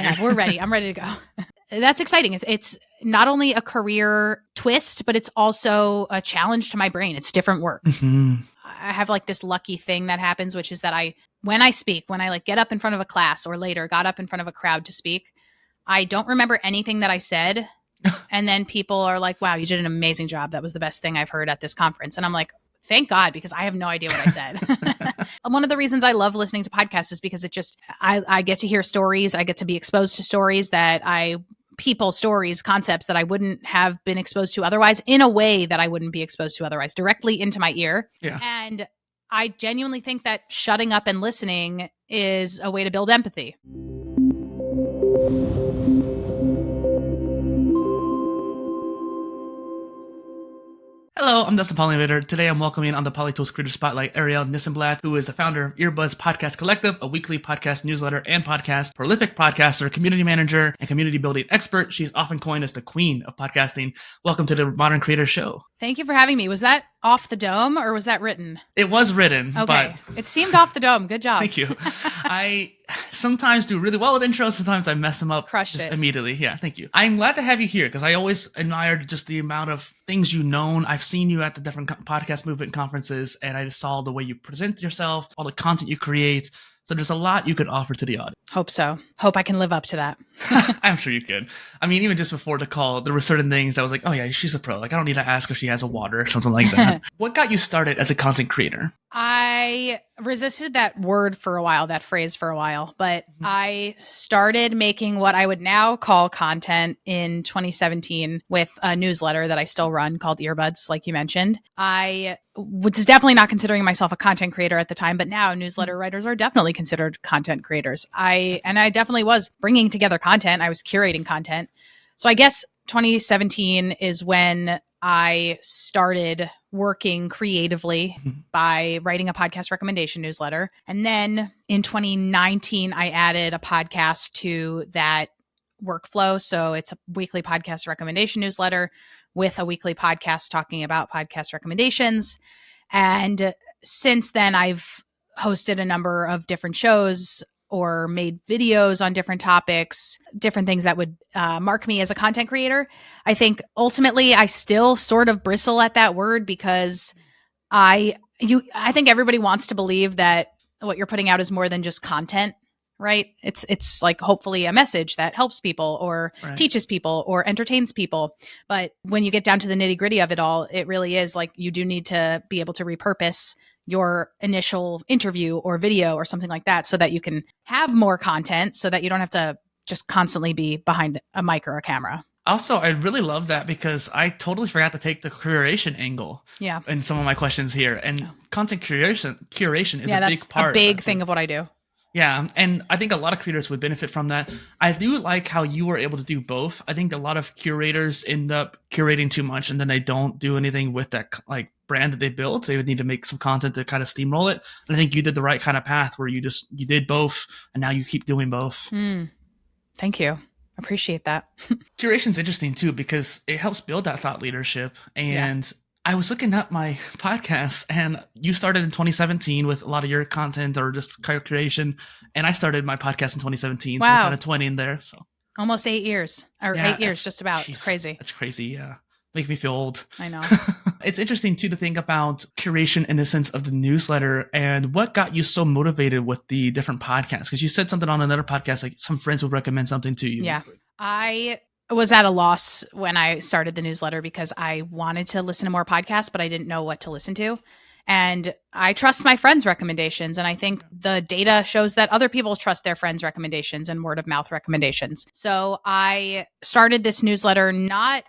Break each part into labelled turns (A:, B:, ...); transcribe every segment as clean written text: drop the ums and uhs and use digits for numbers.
A: enough. We're ready. I'm ready to go. That's exciting. It's not only a career twist, but it's also a challenge to my brain. It's different work.
B: Mm-hmm.
A: I have like this lucky thing that happens, which is that when I speak, when I like get up in front of a class or later got up in front of a crowd to speak, I don't remember anything that I said. And then people are like, wow, you did an amazing job. That was the best thing I've heard at this conference. And I'm like, thank God, because I have no idea what I said. One of the reasons I love listening to podcasts is because I get to hear stories. I get to be exposed to stories stories, concepts that I wouldn't have been exposed to otherwise in a way that I wouldn't be exposed to otherwise, directly into my ear.
B: Yeah.
A: And I genuinely think that shutting up and listening is a way to build empathy.
B: Hello, I'm Dustin, PolyInnovator. Today I'm welcoming on the PolyTools Creator Spotlight Arielle Nissenblatt, who is the founder of EarBuds Podcast Collective, a weekly podcast newsletter and podcast, prolific podcaster, community manager, and community building expert. She's often coined as the queen of podcasting. Welcome to the Modern Creator Show.
A: Thank you for having me. Was that off the dome or was that written?
B: It was written.
A: Okay.
B: But
A: it seemed off the dome. Good job.
B: Thank you. I sometimes do really well with intros. Sometimes I mess them up.
A: Crushed it.
B: Immediately. Yeah, thank you. I'm glad to have you here because I always admired just the amount of things you've known. I've seen you at the different podcast movement conferences, and I just saw the way you present yourself, all the content you create. So there's a lot you could offer to the audience.
A: Hope so. Hope I can live up to that.
B: I'm sure you could. I mean, even just before the call, there were certain things I was like, oh yeah, she's a pro. Like, I don't need to ask if she has a water or something like that. What got you started as a content creator?
A: I resisted that word for a while, that phrase for a while, but I started making what I would now call content in 2017 with a newsletter that I still run called EarBuds, like you mentioned. I was definitely not considering myself a content creator at the time, but now newsletter writers are definitely considered content creators. I definitely was bringing together content. I was curating content. So I guess 2017 is when I started working creatively by writing a podcast recommendation newsletter. And then in 2019, I added a podcast to that workflow. So it's a weekly podcast recommendation newsletter with a weekly podcast talking about podcast recommendations. And since then, I've hosted a number of different shows or made videos on different topics, different things that would mark me as a content creator. I think ultimately I still sort of bristle at that word because I think everybody wants to believe that what you're putting out is more than just content, right? It's like hopefully a message that helps people or teaches people or entertains people. But when you get down to the nitty gritty of it all, it really is like you do need to be able to repurpose your initial interview or video or something like that so that you can have more content so that you don't have to just constantly be behind a mic or a camera.
B: Also, I really love that because I totally forgot to take the curation angle in some of my questions here. And content curation is a big part.
A: A big thing of what I do.
B: Yeah, and I think a lot of creators would benefit from that. I do like how you were able to do both. I think a lot of curators end up curating too much and then they don't do anything with that like brand that they built. They would need to make some content to kind of steamroll it. And I think you did the right kind of path where you did both and now you keep doing both.
A: Thank you. Appreciate that.
B: Curation's interesting too because it helps build that thought leadership. And I was looking at my podcast and you started in 2017 with a lot of your content or just curation. And I started my podcast in 2017.
A: Wow.
B: So we're kind of 20 in there. So
A: almost 8 years or 8 years, just about. Geez, it's crazy.
B: It's crazy. Yeah. Make me feel old.
A: I know.
B: It's interesting too to think about curation in the sense of the newsletter and what got you so motivated with the different podcasts. Because you said something on another podcast, like some friends would recommend something to you.
A: Yeah. I was at a loss when I started the newsletter because I wanted to listen to more podcasts, but I didn't know what to listen to. And I trust my friends' recommendations. And I think the data shows that other people trust their friends' recommendations and word of mouth recommendations. So I started this newsletter not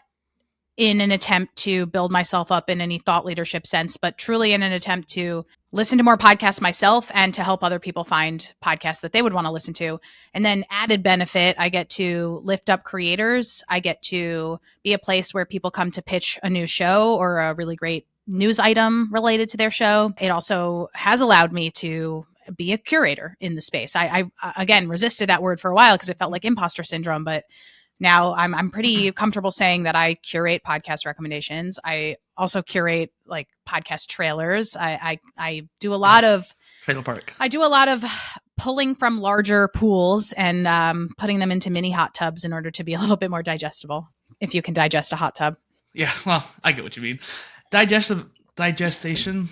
A: in an attempt to build myself up in any thought leadership sense, but truly in an attempt to listen to more podcasts myself and to help other people find podcasts that they would want to listen to. And then added benefit, I get to lift up creators. I get to be a place where people come to pitch a new show or a really great news item related to their show. It also has allowed me to be a curator in the space. I again, resisted that word for a while because it felt like imposter syndrome, but now I'm pretty comfortable saying that I curate podcast recommendations. I also curate like podcast trailers. I do a lot of
B: Trailer Park.
A: I do a lot of pulling from larger pools and putting them into mini hot tubs in order to be a little bit more digestible, if you can digest a hot tub.
B: Yeah, well, I get what you mean. Digestation,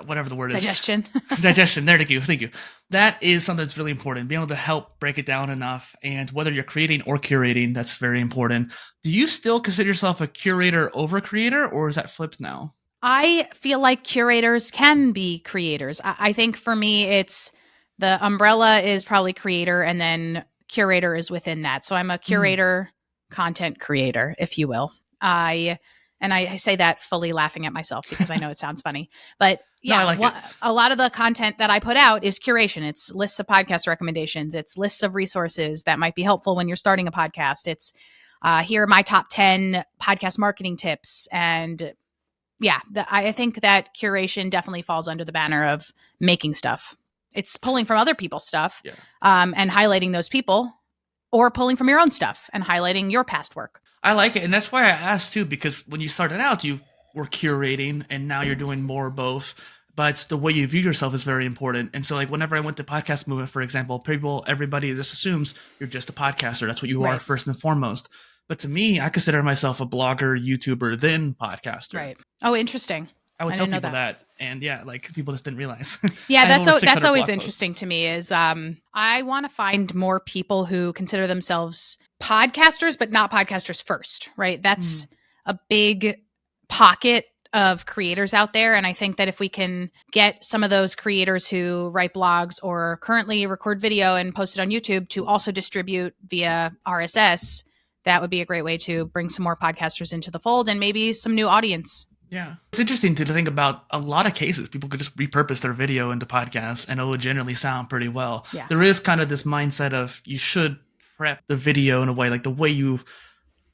B: whatever the word is.
A: Digestion.
B: Digestion. There, thank you. That is something that's really important. Being able to help break it down enough, and whether you're creating or curating, that's very important. Do you still consider yourself a curator over creator, or is that flipped now?
A: I feel like curators can be creators. I think for me, it's the umbrella is probably creator, and then curator is within that. So I'm a curator, content creator, if you will. I say that fully laughing at myself because I know it sounds funny, but yeah,
B: no, I like it.
A: A lot of the content that I put out is curation. It's lists of podcast recommendations. It's lists of resources that might be helpful when you're starting a podcast. It's here are my top 10 podcast marketing tips. And yeah, I think that curation definitely falls under the banner of making stuff. It's pulling from other people's stuff and highlighting those people, or pulling from your own stuff and highlighting your past work.
B: I like it. And that's why I asked too, because when you started out, you were curating and now you're doing more both. But the way you view yourself is very important. And so like whenever I went to Podcast Movement, for example, everybody just assumes you're just a podcaster. That's what you are first and foremost. But to me, I consider myself a blogger, YouTuber, then podcaster.
A: Right. Oh, interesting.
B: I would tell people that. And yeah, like people just didn't realize.
A: Yeah, that's always interesting to me is I want to find more people who consider themselves podcasters, but not podcasters first, right? That's a big pocket of creators out there. And I think that if we can get some of those creators who write blogs or currently record video and post it on YouTube to also distribute via RSS, that would be a great way to bring some more podcasters into the fold and maybe some new audience.
B: Yeah. It's interesting to think about a lot of cases. People could just repurpose their video into podcasts and it will generally sound pretty well.
A: Yeah.
B: There is kind of this mindset of you should prep the video in a way, like the way you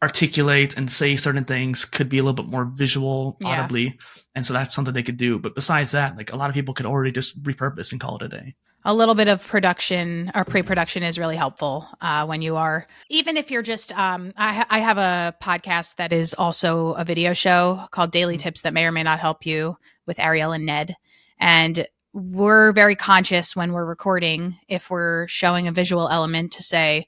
B: articulate and say certain things could be a little bit more visual audibly. And so that's something they could do. But besides that, like a lot of people could already just repurpose and call it a day.
A: A little bit of production or pre-production is really helpful when you are, even if you're just, I have a podcast that is also a video show called Daily Tips That May or May Not Help You with Arielle and Ned. And we're very conscious when we're recording, if we're showing a visual element to say,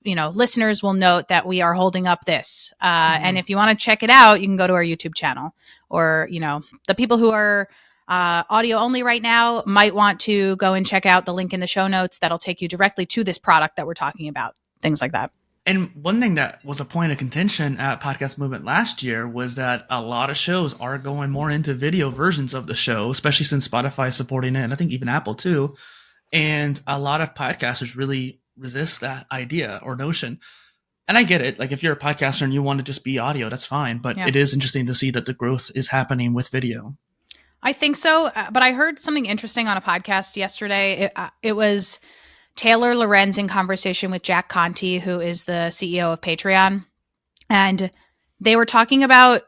A: you know, listeners will note that we are holding up this. And if you want to check it out, you can go to our YouTube channel, or, you know, the people who are audio only right now might want to go and check out the link in the show notes. That'll take you directly to this product that we're talking about, things like that.
B: And one thing that was a point of contention at Podcast Movement last year was that a lot of shows are going more into video versions of the show, especially since Spotify is supporting it, and I think even Apple too. And a lot of podcasters really resist that idea or notion. And I get it. Like if you're a podcaster and you want to just be audio, that's fine. But it is interesting to see that the growth is happening with video.
A: I think so. But I heard something interesting on a podcast yesterday. It was Taylor Lorenz in conversation with Jack Conte, who is the CEO of Patreon. And they were talking about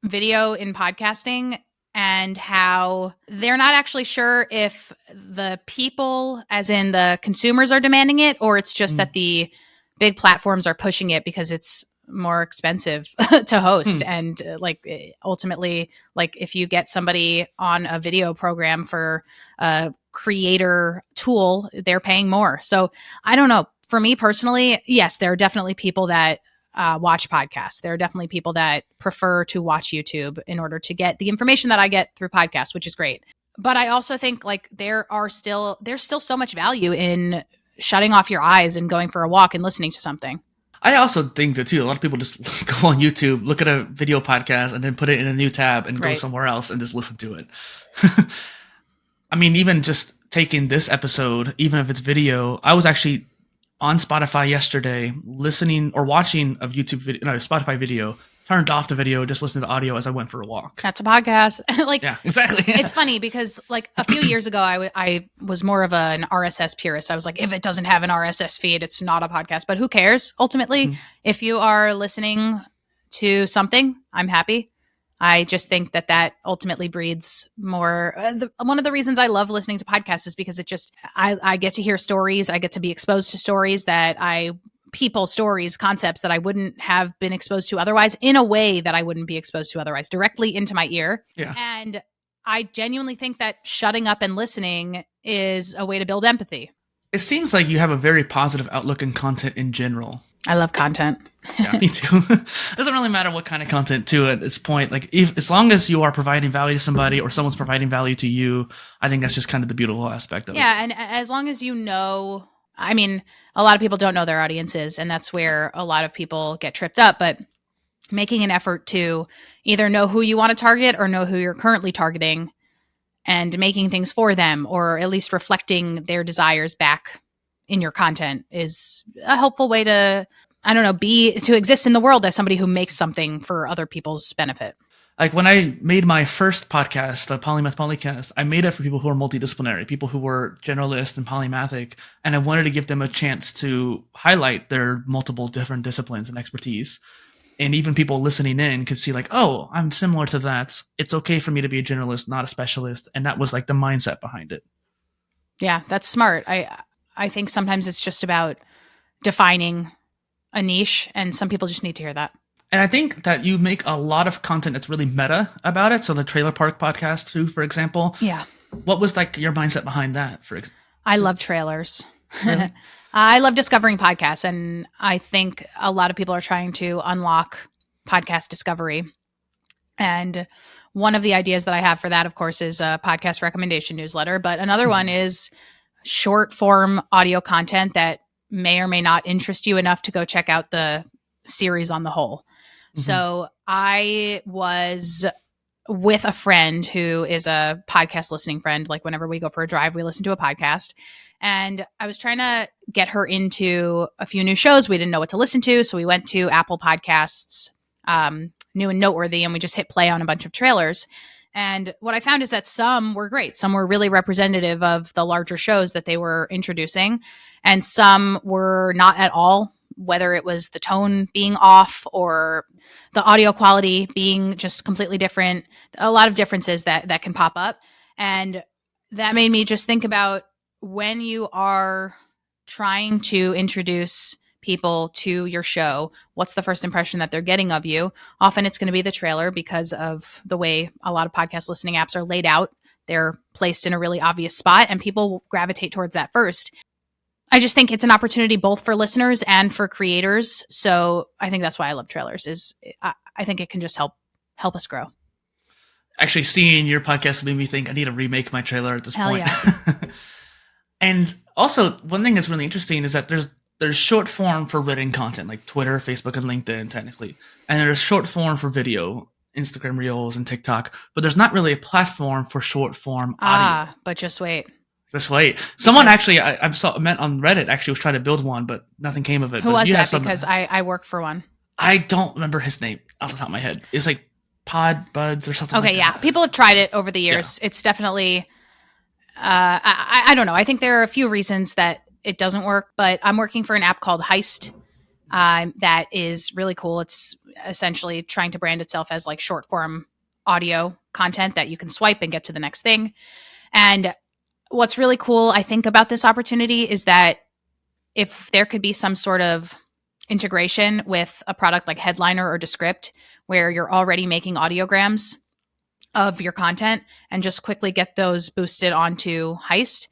A: video in podcasting and how they're not actually sure if the people, as in the consumers, are demanding it, or it's just that the big platforms are pushing it because it's more expensive to host. And like ultimately, like if you get somebody on a video program for a creator tool, they're paying more. So I don't know. For me personally, yes, there are definitely people that watch podcasts. There are definitely people that prefer to watch YouTube in order to get the information that I get through podcasts, which is great. But I also think like there's still so much value in shutting off your eyes and going for a walk and listening to something.
B: I also think that too, a lot of people just go on YouTube, look at a video podcast, and then put it in a new tab and go somewhere else and just listen to it. I mean, even just taking this episode, even if it's video, I was actually on Spotify yesterday listening or watching a Spotify video, turned off the video, just listened to audio as I went for a walk.
A: That's a podcast. Like,
B: yeah, exactly.
A: It's funny because like a few years ago, I was more of an RSS purist. I was like, if it doesn't have an RSS feed, it's not a podcast. But who cares? Ultimately, if you are listening to something, I'm happy. I just think that ultimately breeds more. One of the reasons I love listening to podcasts is because I get to hear stories. I get to be exposed to stories stories, concepts that I wouldn't have been exposed to otherwise, in a way that I wouldn't be exposed to otherwise, directly into my ear.
B: Yeah.
A: And I genuinely think that shutting up and listening is a way to build empathy.
B: It seems like you have a very positive outlook in content in general.
A: I love content.
B: Yeah, me too. It doesn't really matter what kind of content too at this point. Like as long as you are providing value to somebody or someone's providing value to you, I think that's just kind of the beautiful aspect of it.
A: Yeah, and as long as you know, I mean, a lot of people don't know their audiences, and that's where a lot of people get tripped up, but making an effort to either know who you want to target or know who you're currently targeting and making things for them, or at least reflecting their desires back in your content is a helpful way to, I don't know, to exist in the world as somebody who makes something for other people's benefit.
B: Like when I made my first podcast, the Polymath Polycast, I made it for people who are multidisciplinary, people who were generalist and polymathic, and I wanted to give them a chance to highlight their multiple different disciplines and expertise. And even people listening in could see like, oh, I'm similar to that. It's okay for me to be a generalist, not a specialist. And that was like the mindset behind it.
A: Yeah, that's smart. I think sometimes it's just about defining a niche, and some people just need to hear that.
B: And I think that you make a lot of content that's really meta about it. So the Trailer Park Podcast too, for example.
A: Yeah.
B: What was like your mindset behind that?
A: I love trailers.
B: Really?
A: I love discovering podcasts, and I think a lot of people are trying to unlock podcast discovery. And one of the ideas that I have for that, of course, is a podcast recommendation newsletter. But another one is short form audio content that may or may not interest you enough to go check out the series on the whole. Mm-hmm. So I was with a friend who is a podcast listening friend. Like whenever we go for a drive, we listen to a podcast. And I was trying to get her into a few new shows. We didn't know what to listen to. So we went to Apple Podcasts, New and Noteworthy, and we just hit play on a bunch of trailers. And what I found is that some were great. Some were really representative of the larger shows that they were introducing. And some were not at all, whether it was the tone being off or the audio quality being just completely different. A lot of differences that can pop up. And that made me just think about when you are trying to introduce people to your show, what's the first impression that they're getting of you? Often it's going to be the trailer because of the way a lot of podcast listening apps are laid out. They're placed in a really obvious spot and people gravitate towards that first. I just think it's an opportunity both for listeners and for creators. So I think that's why I love trailers. I think it can just help us grow.
B: Actually, seeing your podcast made me think I need to remake my trailer at this point.
A: Yeah.
B: And also, one thing that's really interesting is that there's short form for written content, like Twitter, Facebook, and LinkedIn, technically. And there's short form for video, Instagram Reels and TikTok. But there's not really a platform for short form audio.
A: But just wait.
B: Just wait. Someone actually, I met on Reddit, actually was trying to build one, but nothing came of it.
A: Who was that? Because I work for one.
B: I don't remember his name off the top of my head. It's like PodBuds or something
A: like that. People have tried it over the years. Yeah. It's definitely... I don't know. I think there are a few reasons that it doesn't work, but I'm working for an app called Heist that is really cool. It's essentially trying to brand itself as like short form audio content that you can swipe and get to the next thing. And what's really cool, I think, about this opportunity is that if there could be some sort of integration with a product like Headliner or Descript, where you're already making audiograms of your content and just quickly get those boosted onto Heist.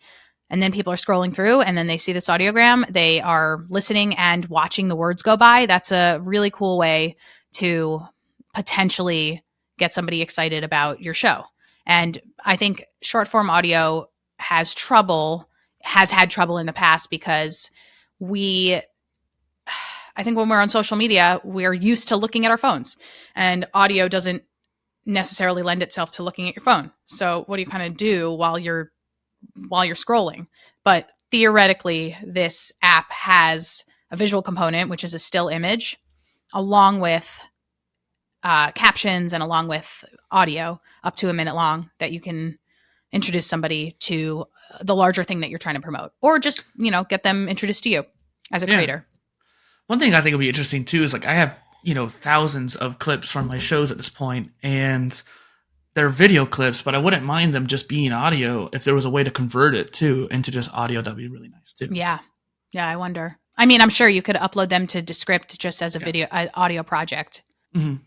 A: And then people are scrolling through and then they see this audiogram. They are listening and watching the words go by. That's a really cool way to potentially get somebody excited about your show. And I think short form audio has had trouble in the past because I think when we're on social media, we're used to looking at our phones, and audio doesn't necessarily lend itself to looking at your phone. So what do you kind of do while you're scrolling? But theoretically, this app has a visual component, which is a still image, along with captions and along with audio up to a minute long that you can introduce somebody to the larger thing that you're trying to promote, or just, get them introduced to you as a creator.
B: One thing I think would be interesting too is like I have, thousands of clips from my shows at this point, and they're video clips, but I wouldn't mind them just being audio if there was a way to convert it too into just audio. That'd be really nice too.
A: Yeah. Yeah. I wonder. I mean, I'm sure you could upload them to Descript just as a video, audio project,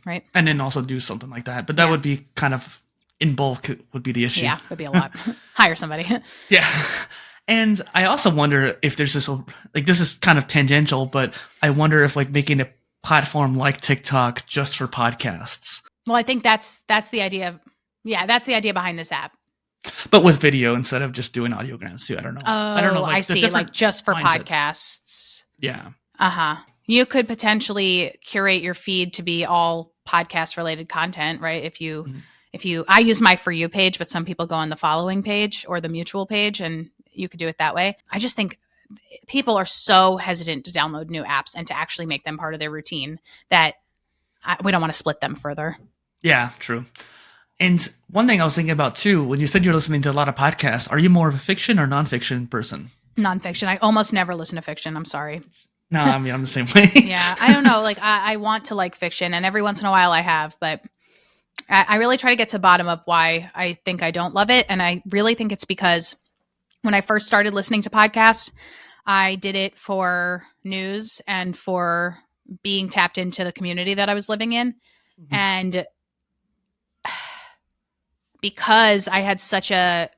A: right?
B: And then also do something like that. But that would be kind of in bulk would be the issue.
A: Yeah, would be a lot. Hire somebody.
B: Yeah. And I also wonder if there's this, like, this is kind of tangential, but I wonder if like making a platform like TikTok just for podcasts.
A: Well, I think that's the idea. Yeah, that's the idea behind this app.
B: But with video instead of just doing audiograms too. I don't know. I don't know.
A: Like, I see. Like just for
B: mindsets.
A: Podcasts.
B: Yeah.
A: You could potentially curate your feed to be all podcast related content, right? If you, I use my For You page, but some people go on the following page or the mutual page, and you could do it that way. I just think people are so hesitant to download new apps and to actually make them part of their routine that we don't want to split them further.
B: Yeah, true. And one thing I was thinking about too, when you said you're listening to a lot of podcasts, are you more of a fiction or nonfiction person?
A: Nonfiction. I almost never listen to fiction. I'm sorry.
B: No, I mean, I'm the same way.
A: Yeah, I don't know. Like, I want to like fiction, and every once in a while I have, but I really try to get to the bottom of why I think I don't love it. And I really think it's because when I first started listening to podcasts, I did it for news and for being tapped into the community that I was living in. Mm-hmm. And because I had such a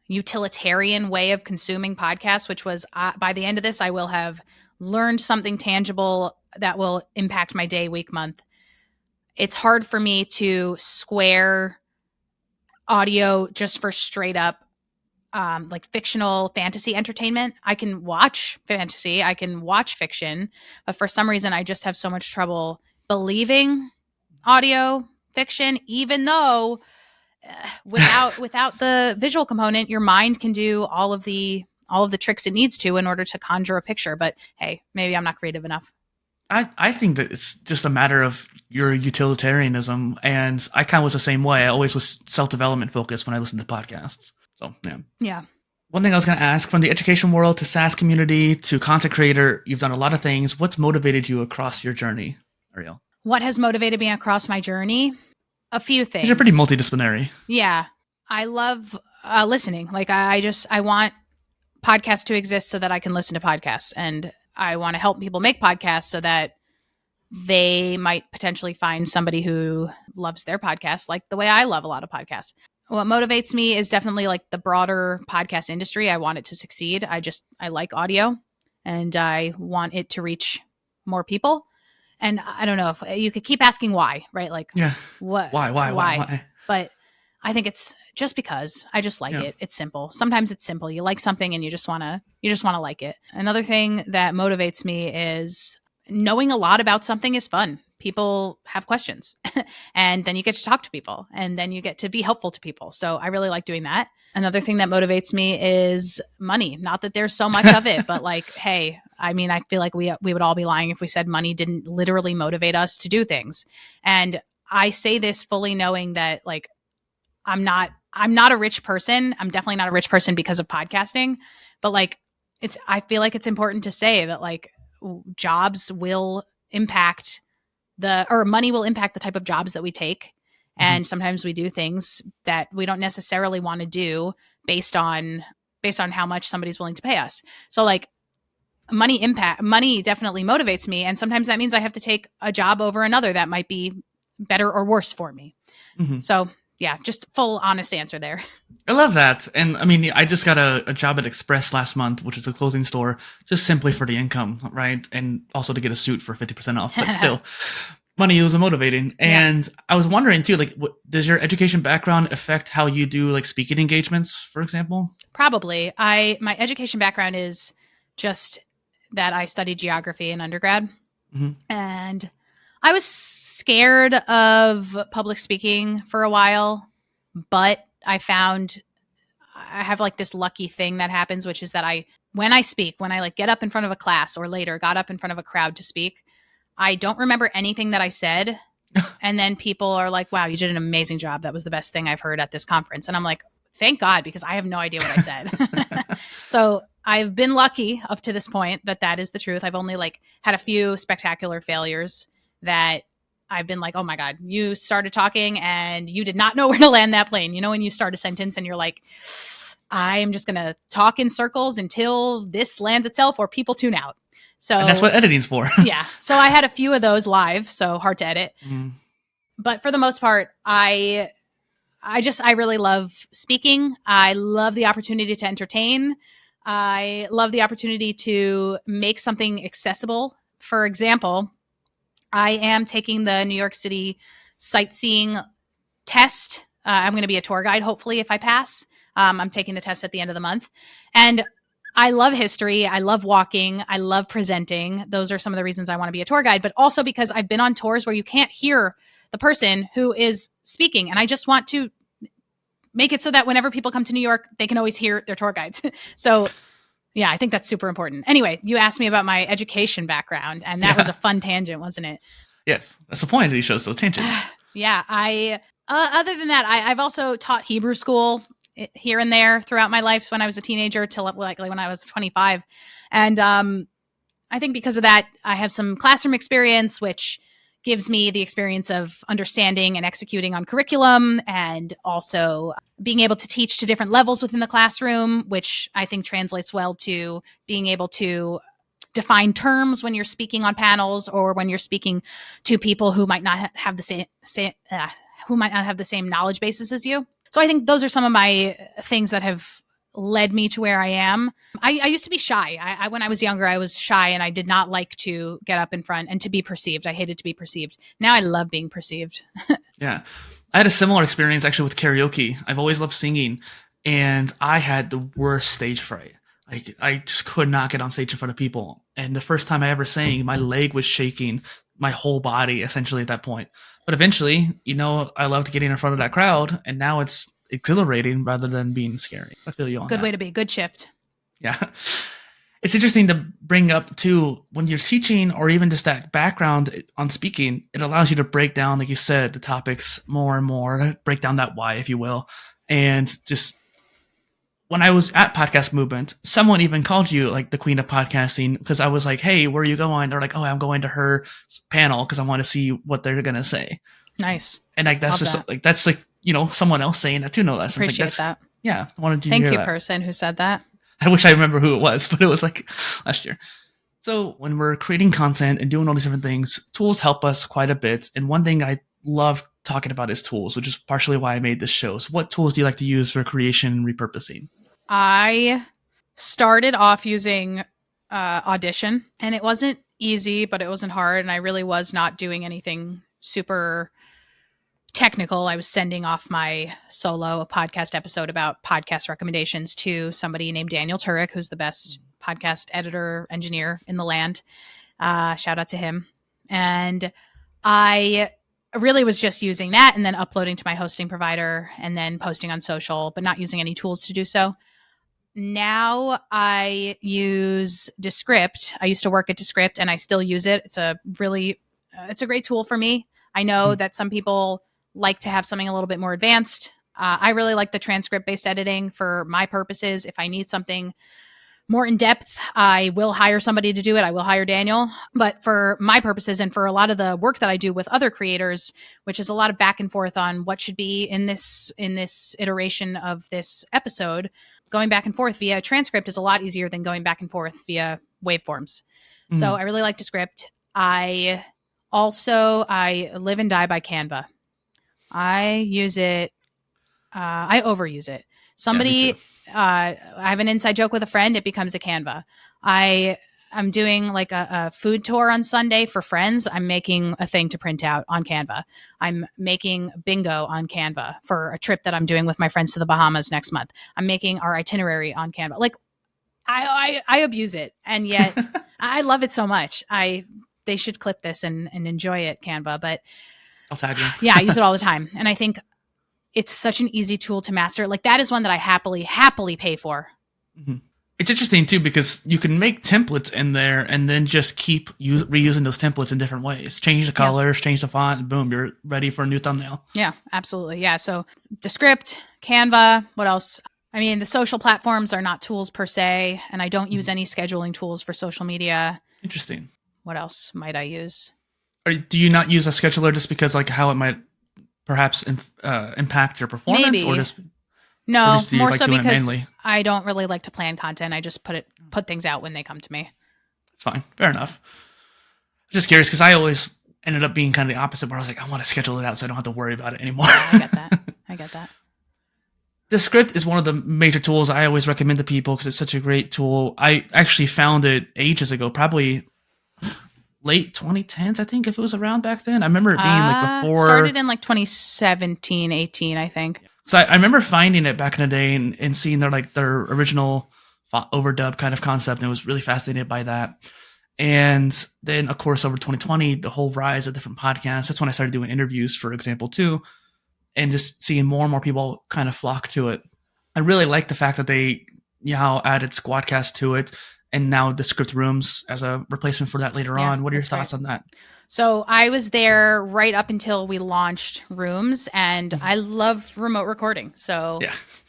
A: utilitarian way of consuming podcasts, which was by the end of this, I will have learned something tangible that will impact my day, week, month. It's hard for me to square audio just for straight up like fictional fantasy entertainment. I can watch fantasy, I can watch fiction, but for some reason I just have so much trouble believing audio fiction, even though without the visual component, your mind can do all of the tricks it needs to in order to conjure a picture. But hey, maybe I'm not creative enough.
B: I think that it's just a matter of your utilitarianism, and I kind of was the same way. I always was self-development focused when I listened to podcasts. So yeah. One thing I was going to ask, from the education world to SaaS community to content creator, you've done a lot of things. What's motivated you across your journey, Arielle?
A: What has motivated me across my journey? A few things.
B: You're pretty multidisciplinary.
A: Yeah, I love listening. Like I want podcasts to exist so that I can listen to podcasts, and I want to help people make podcasts so that they might potentially find somebody who loves their podcast like the way I love a lot of podcasts. What motivates me is definitely like the broader podcast industry. I want it to succeed. I like audio, and I want it to reach more people. And I don't know if you could keep asking why, right? Like,
B: yeah,
A: what?
B: Why?
A: But I think it's just because I just like it. It's simple. Sometimes it's simple. You like something and you just want to like it. Another thing that motivates me is knowing a lot about something is fun. People have questions and then you get to talk to people and then you get to be helpful to people. So I really like doing that. Another thing that motivates me is money. Not that there's so much of it, but like, hey, I mean, I feel like we would all be lying if we said money didn't literally motivate us to do things. And I say this fully knowing that like, I'm not a rich person. I'm definitely not a rich person because of podcasting, but like I feel like it's important to say that like jobs will impact money will impact the type of jobs that we take. And sometimes we do things that we don't necessarily want to do based on how much somebody's willing to pay us. So like money definitely motivates me. And sometimes that means I have to take a job over another that might be better or worse for me. Mm-hmm. So yeah, just full honest answer there.
B: I love that. And I mean, I just got a job at Express last month, which is a clothing store, just simply for the income, right? And also to get a suit for 50% off, but still. Money was motivating. And I was wondering too, like, does your education background affect how you do like speaking engagements, for example?
A: Probably. My education background is just that I studied geography in undergrad. Mm-hmm. And I was scared of public speaking for a while, but I found I have like this lucky thing that happens, which is that when I like get up in front of a class or later got up in front of a crowd to speak, I don't remember anything that I said. And then people are like, wow, you did an amazing job. That was the best thing I've heard at this conference. And I'm like, thank God, because I have no idea what I said. So I've been lucky up to this point that is the truth. I've only like had a few spectacular failures that I've been like, oh my God, you started talking and you did not know where to land that plane. You know, when you start a sentence and you're like, I am just going to talk in circles until this lands itself or people tune out. So
B: and that's what editing's for.
A: Yeah. So I had a few of those live, so hard to edit. Mm. But for the most part, I I really love speaking. I love the opportunity to entertain. I love the opportunity to make something accessible. For example, I am taking the New York City sightseeing test. I'm going to be a tour guide, hopefully, if I pass. I'm taking the test at the end of the month. And I love history. I love walking. I love presenting. Those are some of the reasons I want to be a tour guide, but also because I've been on tours where you can't hear the person who is speaking. And I just want to make it so that whenever people come to New York, they can always hear their tour guides. So yeah, I think that's super important. Anyway, you asked me about my education background, and that was a fun tangent, wasn't it?
B: Yes, that's the point of these shows, those tangents.
A: Yeah, other than that, I've also taught Hebrew school here and there throughout my life when I was a teenager till like when I was 25. And I think because of that, I have some classroom experience, which gives me the experience of understanding and executing on curriculum, and also being able to teach to different levels within the classroom, which I think translates well to being able to define terms when you're speaking on panels or when you're speaking to people who might not have the same knowledge basis as you. So I think those are some of my things that have led me to where I am. I used to be shy. When I was younger, I was shy and I did not like to get up in front and to be perceived. I hated to be perceived. Now I love being perceived.
B: Yeah. I had a similar experience actually with karaoke. I've always loved singing, and I had the worst stage fright. Like, I just could not get on stage in front of people. And the first time I ever sang, my leg was shaking, my whole body essentially at that point. But eventually, I loved getting in front of that crowd, and now it's exhilarating rather than being scary. I feel you on that.
A: Good way to be. Good shift.
B: Yeah. It's interesting to bring up too, when you're teaching or even just that background on speaking, it allows you to break down, like you said, the topics more and more, break down that why, if you will. And just when I was at Podcast Movement, someone even called you like the queen of podcasting, because I was like, hey, where are you going? They're like, oh, I'm going to her panel because I want to see what they're going to say.
A: Nice.
B: And like, that's
A: Love
B: just
A: that.
B: like, that's like, someone else saying that too, no less.
A: Appreciate that.
B: Yeah. I wanted you to
A: Thank
B: hear
A: you,
B: that.
A: person who said that.
B: I wish I remember who it was, but it was like last year. So when we're creating content and doing all these different things, tools help us quite a bit. And one thing I love talking about is tools, which is partially why I made this show. So what tools do you like to use for creation and repurposing?
A: I started off using Audition, and it wasn't easy, but it wasn't hard. And I really was not doing anything super technical. I was sending off my solo podcast episode about podcast recommendations to somebody named Daniel Turek, who's the best podcast editor engineer in the land. Shout out to him. And I really was just using that and then uploading to my hosting provider and then posting on social, but not using any tools to do so. Now I use Descript. I used to work at Descript and I still use it. It's a great tool for me. I know that some people like to have something a little bit more advanced. I really like the transcript-based editing for my purposes. If I need something more in depth, I will hire somebody to do it. I will hire Daniel. But for my purposes and for a lot of the work that I do with other creators, which is a lot of back and forth on what should be in this iteration of this episode, going back and forth via transcript is a lot easier than going back and forth via waveforms. So I really like Descript. I live and die by Canva. I use it. I overuse it. I have an inside joke with a friend. It becomes a Canva. I'm doing like a food tour on Sunday for friends. I'm making a thing to print out on Canva. I'm making bingo on Canva for a trip that I'm doing with my friends to the Bahamas next month. I'm making our itinerary on Canva. Like I abuse it, and yet I love it so much. They should clip this and enjoy it, Canva. But
B: I'll tag you.
A: Yeah, I use it all the time. And I think it's such an easy tool to master. Like that is one that I happily pay for.
B: Mm-hmm. It's interesting too, because you can make templates in there and then just keep reusing those templates in different ways. Change the colors, change the font, and boom, you're ready for a new thumbnail.
A: Yeah, absolutely. Yeah. So Descript, Canva, what else? I mean, the social platforms are not tools per se, and I don't use any scheduling tools for social media.
B: Interesting.
A: What else might I use?
B: Do you not use a scheduler just because like how it might perhaps impact your performance?
A: Maybe.
B: Or just
A: no,
B: do you
A: more
B: like
A: so
B: doing it
A: because
B: manually?
A: I don't really like to plan content. I just put things out when they come to me.
B: It's fine. Fair enough. Just curious because I always ended up being kind of the opposite, where I was like, I want to schedule it out so I don't have to worry about it anymore.
A: Yeah, I get that. I get that.
B: Descript is one of the major tools I always recommend to people because it's such a great tool. I actually found it ages ago, probably late 2010s, I think, if it was around back then. I remember it being like before.
A: Started in like 2017, 18, I think.
B: So I remember finding it back in the day and seeing their original overdub kind of concept, and I was really fascinated by that. And then, of course, over 2020, the whole rise of different podcasts. That's when I started doing interviews, for example, too, and just seeing more and more people kind of flock to it. I really like the fact that they added Squadcast to it, and now Descript Rooms as a replacement for that later on. What are your thoughts on that?
A: So I was there right up until we launched Rooms, and I love remote recording. So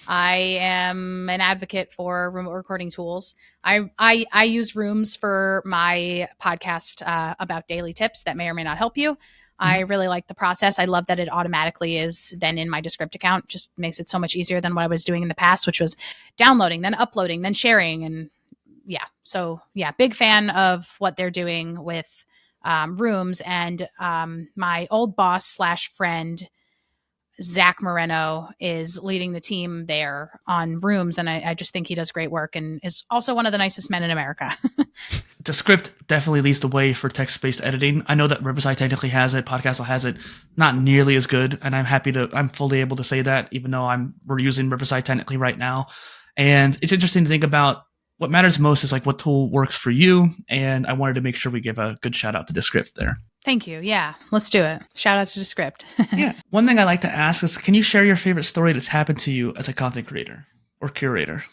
A: I am an advocate for remote recording tools. I use Rooms for my podcast about daily tips that may or may not help you. I really like the process. I love that it automatically is then in my Descript account. Just makes it so much easier than what I was doing in the past, which was downloading, then uploading, then sharing. And big fan of what they're doing with Rooms. And my old boss / friend, Zach Moreno, is leading the team there on Rooms. And I just think he does great work and is also one of the nicest men in America.
B: Descript definitely leads the way for text-based editing. I know that Riverside technically has it, Podcastle has it, not nearly as good. And I'm fully able to say that, even though we're using Riverside technically right now. And it's interesting to think about what matters most is like what tool works for you. And I wanted to make sure we give a good shout out to Descript there.
A: Thank you. Yeah, let's do it. Shout out to Descript.
B: Yeah. One thing I like to ask is, can you share your favorite story that's happened to you as a content creator or curator?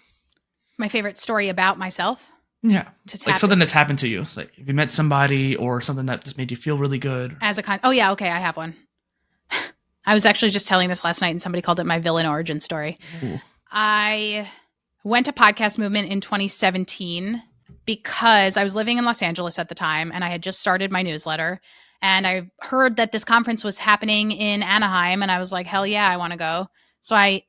A: My favorite story about myself?
B: Yeah. Like something that's happened to you. It's like if you met somebody or something that just made you feel really good.
A: Okay, I have one. I was actually just telling this last night and somebody called it my villain origin story. Ooh. I went to Podcast Movement in 2017 because I was living in Los Angeles at the time and I had just started my newsletter, and I heard that this conference was happening in Anaheim, and I was like, hell yeah, I want to go. So I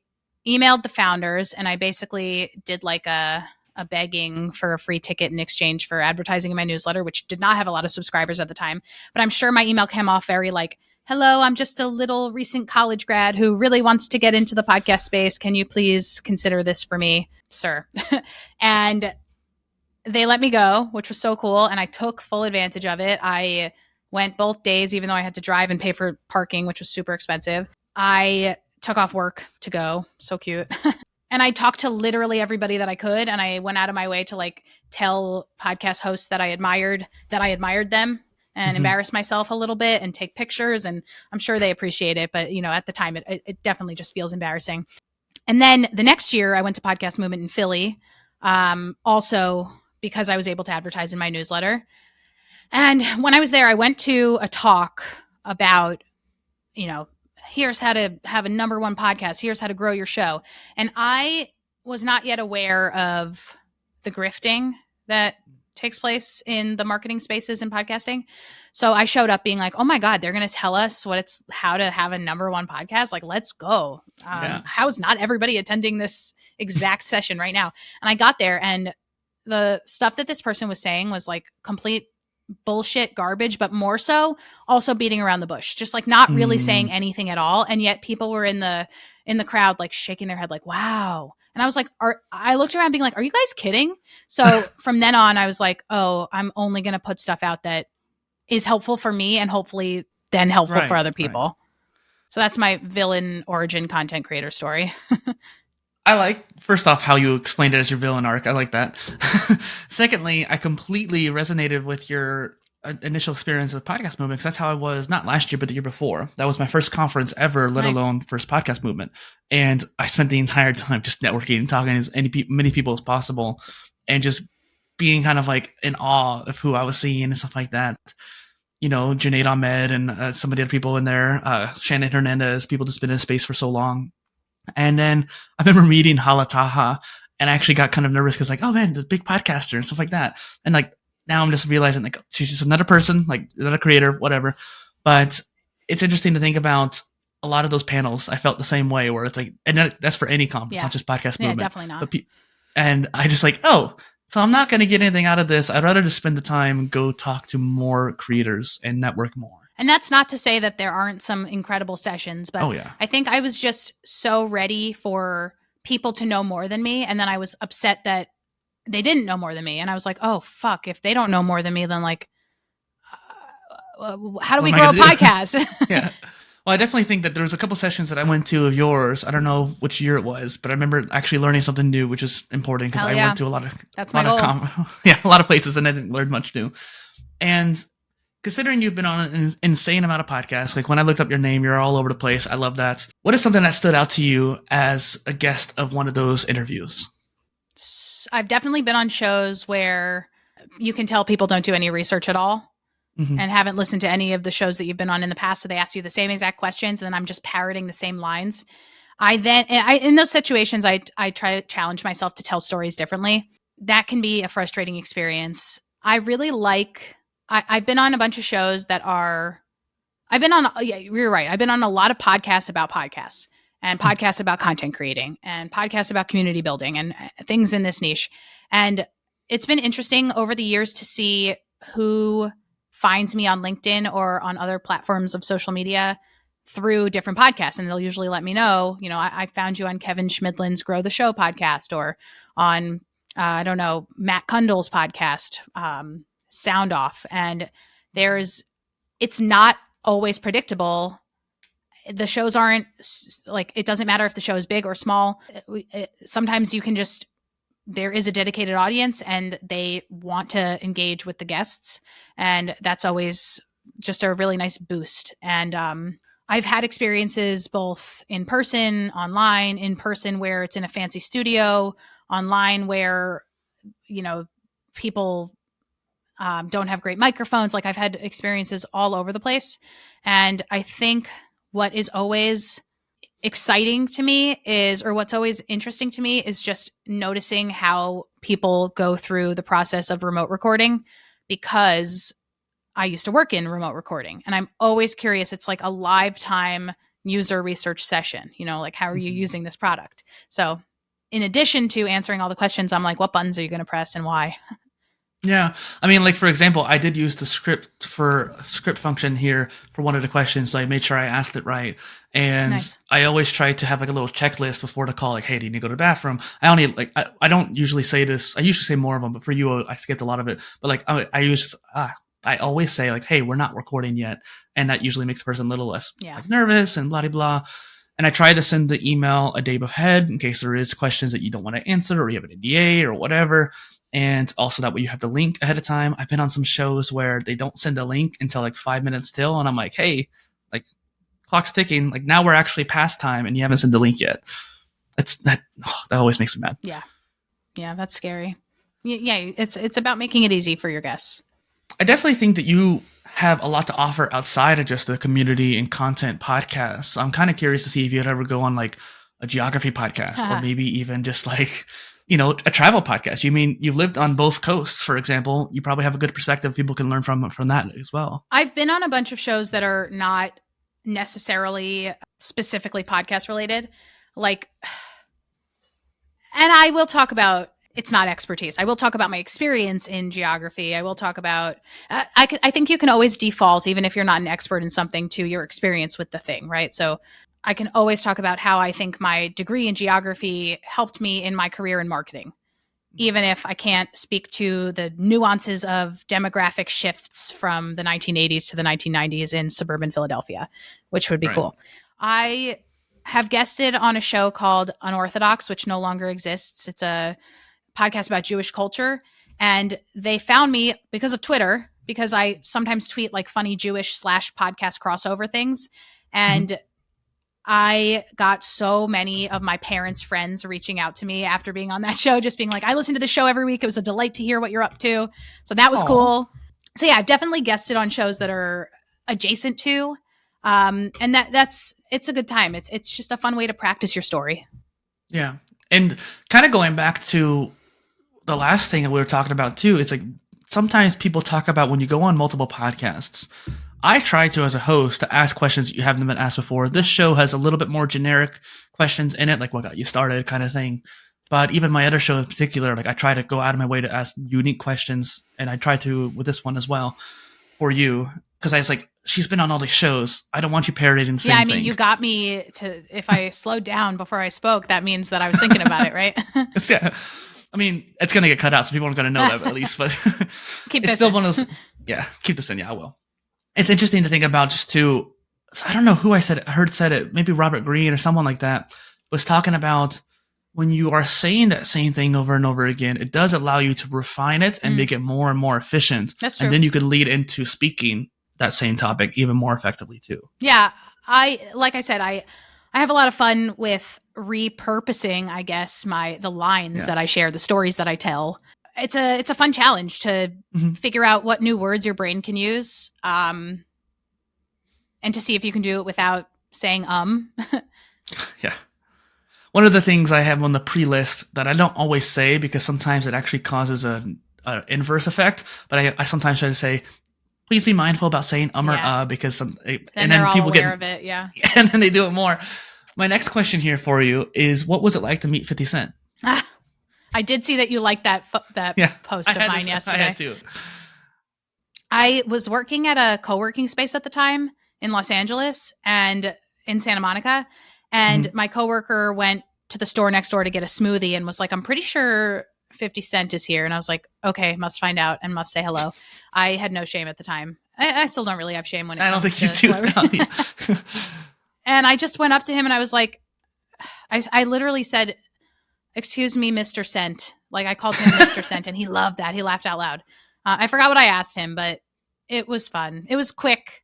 A: emailed the founders and I basically did like a begging for a free ticket in exchange for advertising in my newsletter, which did not have a lot of subscribers at the time. But I'm sure my email came off very like, hello, I'm just a little recent college grad who really wants to get into the podcast space. Can you please consider this for me, sir? And they let me go, which was so cool. And I took full advantage of it. I went both days, even though I had to drive and pay for parking, which was super expensive. I took off work to go. So cute. And I talked to literally everybody that I could. And I went out of my way to like tell podcast hosts that I admired them and embarrass myself a little bit and take pictures. And I'm sure they appreciate it. But, at the time, it definitely just feels embarrassing. And then the next year I went to Podcast Movement in Philly, also because I was able to advertise in my newsletter. And when I was there, I went to a talk about, here's how to have a number one podcast. Here's how to grow your show. And I was not yet aware of the grifting that takes place in the marketing spaces in podcasting. So I showed up being like, oh my God, they're going to tell us how to have a number one podcast. Like, let's go. How is not everybody attending this exact session right now? And I got there and the stuff that this person was saying was like complete bullshit garbage, but more so also beating around the bush, just like not really saying anything at all. And yet people were in the crowd, like shaking their head like, wow. And I was like, I looked around being like, are you guys kidding? So from then on, I was like, oh, I'm only going to put stuff out that is helpful for me and hopefully then helpful for other people. Right. So that's my villain origin content creator story.
B: I like, first off, how you explained it as your villain arc. I like that. Secondly, I completely resonated with your initial experience with Podcast Movement because that's how I was, not last year, but the year before. That was my first conference ever, let alone first Podcast Movement. And I spent the entire time just networking and talking to many people as possible and just being kind of like in awe of who I was seeing and stuff like that. Junaid Ahmed and some of the other people in there, Shannon Hernandez, people just been in space for so long. And then I remember meeting Hala Taha and I actually got kind of nervous because like, oh man, the big podcaster and stuff like that. And like, now I'm just realizing like she's just another person, like another creator, whatever. But it's interesting to think about a lot of those panels. I felt the same way where it's like, and that's for any conference, not just Podcast Movement.
A: Yeah, definitely not.
B: And I just like, oh, so I'm not going to get anything out of this. I'd rather just spend the time and go talk to more creators and network more.
A: And that's not to say that there aren't some incredible sessions, but I think I was just so ready for people to know more than me. And then I was upset that they didn't know more than me. And I was like, oh, fuck, if they don't know more than me, then like, how do we grow a podcast?
B: Yeah. Well, I definitely think that there was a couple sessions that I went to of yours. I don't know which year it was, but I remember actually learning something new, which is important because I went to a lot of a lot of places and I didn't learn much new. And considering you've been on an insane amount of podcasts, like when I looked up your name, you're all over the place. I love that. What is something that stood out to you as a guest of one of those interviews?
A: I've definitely been on shows where you can tell people don't do any research at all. And haven't listened to any of the shows that you've been on in the past. So they ask you the same exact questions and then I'm just parroting the same lines. In those situations, I try to challenge myself to tell stories differently. That can be a frustrating experience. I really like, I've been on a bunch of shows that are, you're right. I've been on a lot of podcasts about podcasts and podcasts about content creating and podcasts about community building and things in this niche. And it's been interesting over the years to see who finds me on LinkedIn or on other platforms of social media through different podcasts. And they'll usually let me know, I found you on Kevin Schmidlin's Grow the Show podcast or on, Matt Kundle's podcast, Sound Off. And it's not always predictable. The shows aren't like, it doesn't matter if the show is big or small. Sometimes you can there is a dedicated audience and they want to engage with the guests. And that's always just a really nice boost. And I've had experiences both in person, online, in person where it's in a fancy studio, online where, people don't have great microphones. Like I've had experiences all over the place. And I think what is always exciting to me what's always interesting to me is just noticing how people go through the process of remote recording, because I used to work in remote recording and I'm always curious. It's like a lifetime user research session, like how are you using this product? So in addition to answering all the questions, I'm like, what buttons are you going to press and why?
B: Yeah. I mean, like, for example, I did use the script function here for one of the questions. So I made sure I asked it right. And nice. I always try to have like a little checklist before the call, like, hey, do you need to go to the bathroom? I don't usually say this. I usually say more of them, but for you, I skipped a lot of it. But like, I always say like, hey, we're not recording yet. And that usually makes the person a little less nervous and blah, blah, blah. And I try to send the email a day ahead in case there is questions that you don't want to answer or you have an NDA or whatever. And also that way you have the link ahead of time. I've been on some shows where they don't send a link until like 5 minutes till. And I'm like, hey, like clock's ticking. Like now we're actually past time and you haven't sent the link yet. That always makes me mad.
A: Yeah. Yeah. That's scary. Yeah. It's about making it easy for your guests.
B: I definitely think that you have a lot to offer outside of just the community and content podcasts. I'm kind of curious to see if you'd ever go on like a geography podcast or maybe even just like, a travel podcast. You've lived on both coasts, for example. You probably have a good perspective. People can learn from that as well. I've
A: been on a bunch of shows that are not necessarily specifically podcast related. And I will talk about, it's not expertise. I will talk about my experience in geography. I will talk about, I think you can always default, even if you're not an expert in something, to your experience with the thing, right? So I can always talk about how I think my degree in geography helped me in my career in marketing, even if I can't speak to the nuances of demographic shifts from the 1980s to the 1990s in suburban Philadelphia, which would be cool. I have guested on a show called Unorthodox, which no longer exists. It's a podcast about Jewish culture. And they found me because of Twitter, because I sometimes tweet like funny Jewish / podcast crossover things. And I got so many of my parents' friends reaching out to me after being on that show, just being like, I listen to the show every week. It was a delight to hear what you're up to. So that was cool. So yeah, I've definitely guested on shows that are adjacent to, and it's a good time. It's just a fun way to practice your story.
B: Yeah. And kind of going back to the last thing that we were talking about too, it's like sometimes people talk about when you go on multiple podcasts, I try to, as a host, to ask questions that you haven't been asked before. This show has a little bit more generic questions in it, like what got you started kind of thing. But even my other show in particular, like I try to go out of my way to ask unique questions. And I try to with this one as well for you. because I was like, she's been on all these shows. I don't want you parodying the same
A: Yeah, I
B: thing.
A: mean, you got me to, if I slowed down before I spoke, that means that I was thinking about it, right?
B: Yeah. I mean, it's going to get cut out, so people aren't going to know that at least, but it's still one of those. Yeah, keep this in. Yeah, I will. It's interesting to think about just to, so I don't know who I heard said it, maybe Robert Greene or someone like that, was talking about when you are saying that same thing over and over again, it does allow you to refine it and make it more and more efficient.
A: That's true.
B: And then you can lead into speaking that same topic even more effectively too.
A: Yeah. Like I said, I have a lot of fun with repurposing, I guess, the lines that I share, the stories that I tell. It's a fun challenge to figure out what new words your brain can use, and to see if you can do it without saying
B: Yeah. One of the things I have on the pre-list that I don't always say because sometimes it actually causes an inverse effect, but I sometimes try to say, please be mindful about saying or because and then people get aware of
A: it, yeah.
B: And then they do it more. My next question here for you is, what was it like to meet 50 Cent?
A: I did see that you liked that post of mine yesterday.
B: I had to.
A: I was working at a co-working space at the time in Los Angeles and in Santa Monica, and my coworker went to the store next door to get a smoothie and was like, I'm pretty sure 50 Cent is here. And I was like, okay, must find out and must say hello. I had no shame at the time. I still don't really have shame when it comes to celebrity.
B: I don't think you do.
A: And I just went up to him and I was like, I literally said, excuse me, Mr. Cent. Like, I called him Mr. Cent, and he loved that. He laughed out loud. I forgot what I asked him, but it was fun. It was quick.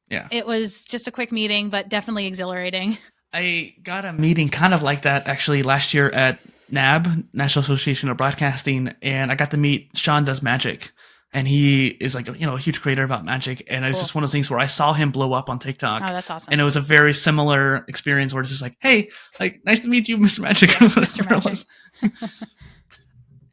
B: Yeah.
A: It was just a quick meeting, but definitely exhilarating.
B: I got a meeting kind of like that actually last year at NAB, National Association of Broadcasting, and I got to meet Sean Does Magic. And he is like, a huge creator about magic. And it was just one of those things where I saw him blow up on TikTok.
A: Oh, that's awesome.
B: And it was a very similar experience where it's just like, hey, like, nice to meet you, Mr. Magic.
A: Yeah, Mr. Magic.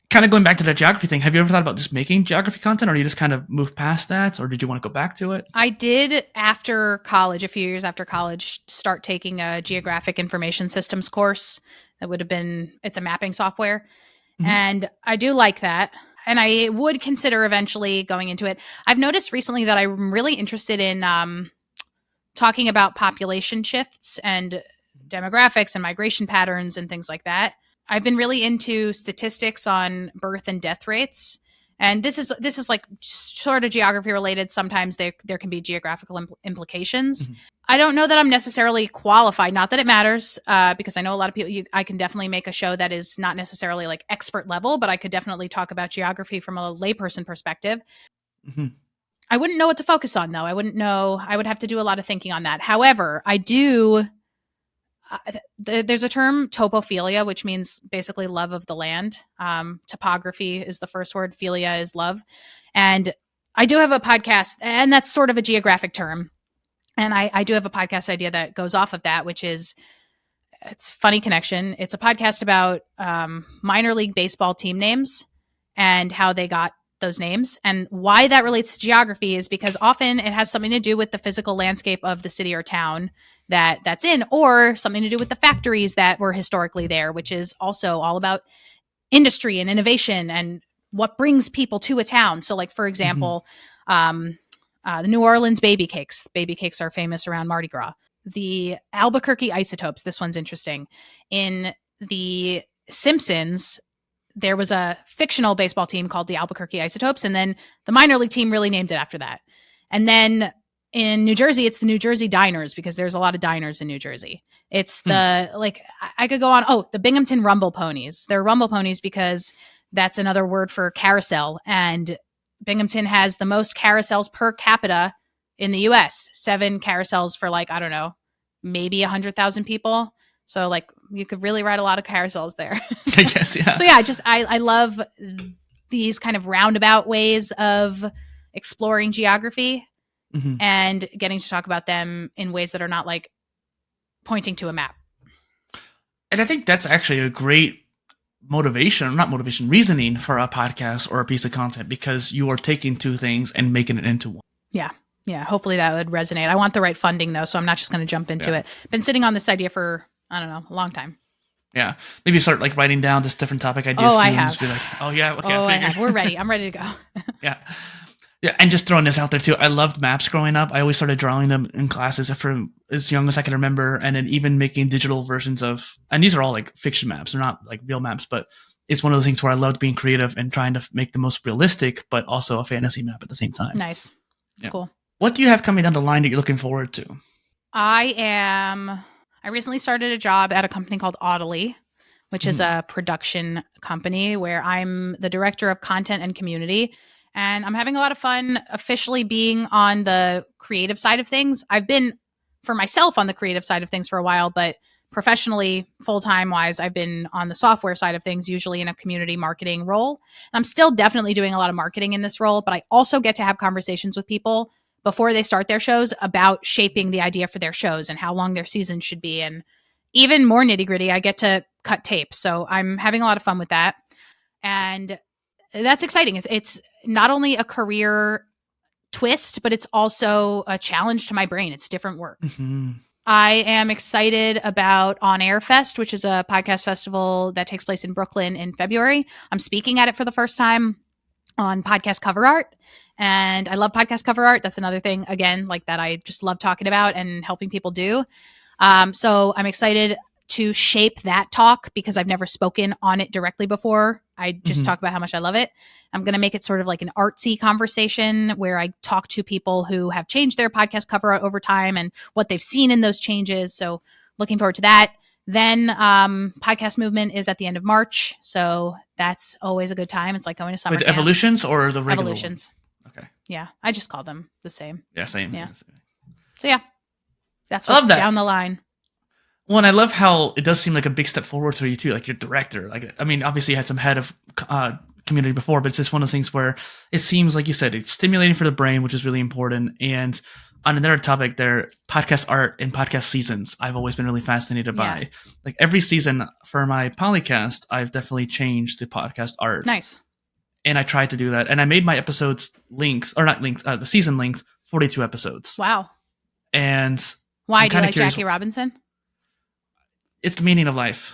B: Kind of going back to that geography thing, have you ever thought about just making geography content, or you just kind of moved past that, or did you want to go back to it?
A: I did, after college, a few years after college, start taking a geographic information systems course. That would have been, it's a mapping software. And I do like that. And I would consider eventually going into it. I've noticed recently that I'm really interested in talking about population shifts and demographics and migration patterns and things like that. I've been really into statistics on birth and death rates. And this is like sort of geography related. Sometimes there can be geographical implications. I don't know that I'm necessarily qualified. Not that it matters, because I know a lot of people. I can definitely make a show that is not necessarily like expert level, but I could definitely talk about geography from a layperson perspective. I wouldn't know what to focus on, though. I wouldn't know. I would have to do a lot of thinking on that. However, I do. There's a term, topophilia, which means basically love of the land. Topography is the first word. Philia is love. And I do have a podcast, and that's sort of a geographic term. And I do have a podcast idea that goes off of that, which is, it's funny connection. It's a podcast about minor league baseball team names and how they got those names. And why that relates to geography is because often it has something to do with the physical landscape of the city or town that's in, or something to do with the factories that were historically there, which is also all about industry and innovation and what brings people to a town. So like, for example, the New Orleans baby cakes. Baby cakes are famous around Mardi Gras. The Albuquerque Isotopes. This one's interesting. In The Simpsons, there was a fictional baseball team called the Albuquerque Isotopes, and then the minor league team really named it after that. And then in New Jersey, it's the New Jersey Diners, because there's a lot of diners in New Jersey. It's the, like, I could go on. Oh, the Binghamton Rumble Ponies. They're Rumble Ponies because that's another word for carousel. And Binghamton has the most carousels per capita in the US. 7 carousels for, like, I don't know, maybe 100,000 people. So like you could really ride a lot of carousels there.
B: I guess, yeah.
A: So yeah, I love these kind of roundabout ways of exploring geography and getting to talk about them in ways that are not like pointing to a map.
B: And I think that's actually a great reasoning for a podcast or a piece of content, because you are taking two things and making it into one.
A: Yeah. Yeah. Hopefully that would resonate. I want the right funding though, so I'm not just going to jump into it. Been sitting on this idea for, I don't know, a long time.
B: Yeah. Maybe start like writing down just different topic ideas.
A: Oh, I
B: and
A: have.
B: just be like, oh yeah. Okay.
A: I have. We're ready. I'm ready to go.
B: Yeah. Yeah, and just throwing this out there too. I loved maps growing up. I always started drawing them in classes from as young as I can remember, and then even making digital versions of. And these are all like fiction maps; they're not like real maps, but it's one of those things where I loved being creative and trying to make the most realistic, but also a fantasy map at the same time.
A: Nice, that's cool.
B: What do you have coming down the line that you're looking forward to?
A: I recently started a job at a company called Audely, which is a production company where I'm the director of content and community. And I'm having a lot of fun officially being on the creative side of things. I've been for myself on the creative side of things for a while, but professionally, full-time wise, I've been on the software side of things, usually in a community marketing role. And I'm still definitely doing a lot of marketing in this role, but I also get to have conversations with people before they start their shows about shaping the idea for their shows and how long their season should be. And even more nitty-gritty, I get to cut tape. So I'm having a lot of fun with that. And that's exciting. It's not only a career twist, but it's also a challenge to my brain. It's different work.
B: Mm-hmm.
A: I am excited about On Air Fest, which is a podcast festival that takes place in Brooklyn in February. I'm speaking at it for the first time on podcast cover art. And I love podcast cover art. That's another thing, again, like that I just love talking about and helping people do. So I'm excited to shape that talk because I've never spoken on it directly before. I just talk about how much I love it. I'm going to make it sort of like an artsy conversation where I talk to people who have changed their podcast cover art over time and what they've seen in those changes. So looking forward to that. Then podcast movement is at the end of March. So that's always a good time. It's like going to summer camp.
B: Evolutions or the regular
A: Evolutions.
B: Ones? Okay.
A: Yeah. I just call them the same.
B: Yeah, same.
A: Yeah. So yeah, that's what's down the line.
B: Well, and I love how it does seem like a big step forward for you too, like your director. Like, I mean, obviously you had some head of community before, but it's just one of those things where it seems, like you said, it's stimulating for the brain, which is really important. And on another topic there, podcast art and podcast seasons, I've always been really fascinated by. Like every season for my Polycast, I've definitely changed the podcast art.
A: Nice.
B: And I tried to do that. And I made my episodes the season length, 42 episodes.
A: Wow.
B: And
A: why do you like Jackie Robinson?
B: It's the meaning of life.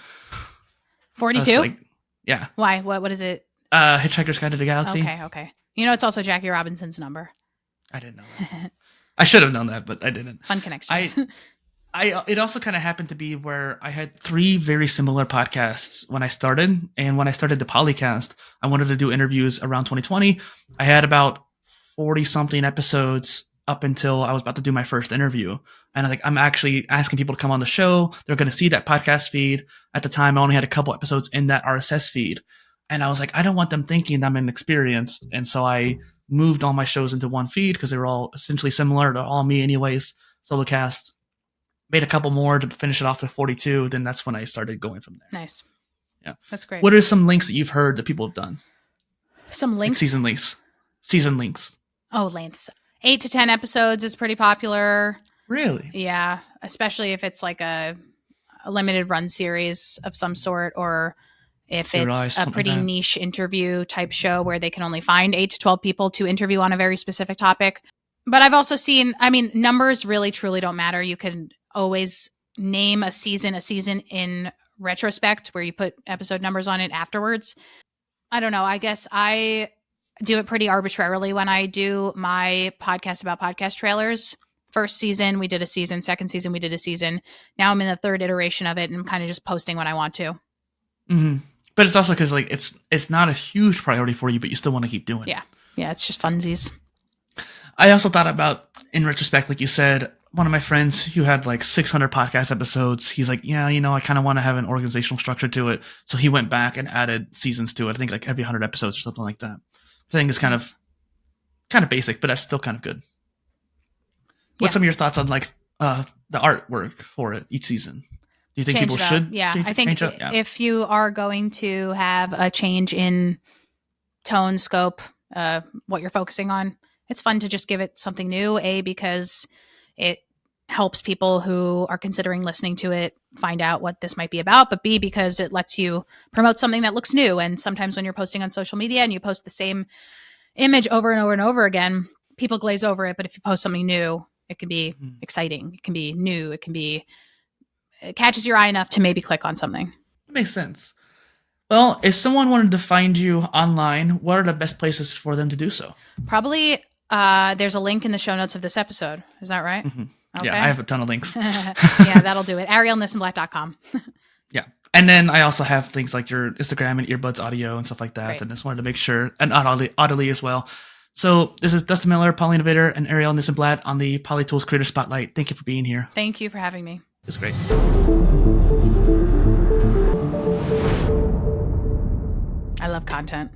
A: 42?
B: Yeah.
A: Why? What is it?
B: Hitchhiker's Guide to the Galaxy.
A: Okay. You know, it's also Jackie Robinson's number.
B: I didn't know that. I should have known that, but I didn't.
A: Fun connections.
B: It also kind of happened to be where I had 3 very similar podcasts when I started. And when I started the Polycast, I wanted to do interviews around 2020. I had about 40 something episodes up until I was about to do my first interview. And I'm actually asking people to come on the show. They're going to see that podcast feed. At the time, I only had a couple episodes in that RSS feed. And I was like, I don't want them thinking I'm inexperienced. And so I moved all my shows into one feed because they were all essentially similar. They're all me anyways, solo casts. Made a couple more to finish it off to 42. Then that's when I started going from there.
A: Nice.
B: Yeah.
A: That's great.
B: What are some links that you've heard that people have done?
A: Some links?
B: Like season links. Season links.
A: Oh, lengths. 8 to 10 episodes is pretty popular.
B: Really?
A: Yeah. Especially if it's like a limited run series of some sort, or if it's a pretty niche interview type show where they can only find 8 to 12 people to interview on a very specific topic. But I've also seen, numbers really truly don't matter. You can always name a season in retrospect where you put episode numbers on it afterwards. I don't know. I guess I do it pretty arbitrarily when I do my podcast about podcast trailers. First season, we did a season. Second season, we did a season. Now I'm in the third iteration of it, and I'm kind of just posting when I want to.
B: Mm-hmm. But it's also because it's not a huge priority for you, but you still want to keep doing it.
A: Yeah, it's just funsies.
B: I also thought about, in retrospect, like you said, one of my friends who had 600 podcast episodes, he's like, yeah, I kind of want to have an organizational structure to it. So he went back and added seasons to it. I think every 100 episodes or something like that. I think it's kind of basic, but that's still kind of good. What's some of your thoughts on the artwork for it each season? Do you think people should?
A: Yeah, I think if you are going to have a change in tone, scope, what you're focusing on, it's fun to just give it something new. Because it helps people who are considering listening to it find out what this might be about, but B, because it lets you promote something that looks new. And sometimes when you're posting on social media and you post the same image over and over and over again, people glaze over it. But if you post something new, it can be exciting. It can be new. It catches your eye enough to maybe click on something.
B: That makes sense. Well, if someone wanted to find you online, what are the best places for them to do so?
A: Probably There's a link in the show notes of this episode. Is that right?
B: Mm-hmm.
A: Okay.
B: Yeah, I have a ton of links.
A: Yeah, that'll do it. ArielleNissenblatt.com.
B: Yeah. And then I also have things like your Instagram and EarBuds audio and stuff like that.
A: Great.
B: And just wanted to make sure, and audibly as well. So this is Dustin Miller, PolyInnovator, and Arielle Nissenblatt on the PolyTools Creator Spotlight. Thank you for being here.
A: Thank you for having me.
B: It's great.
A: I love content.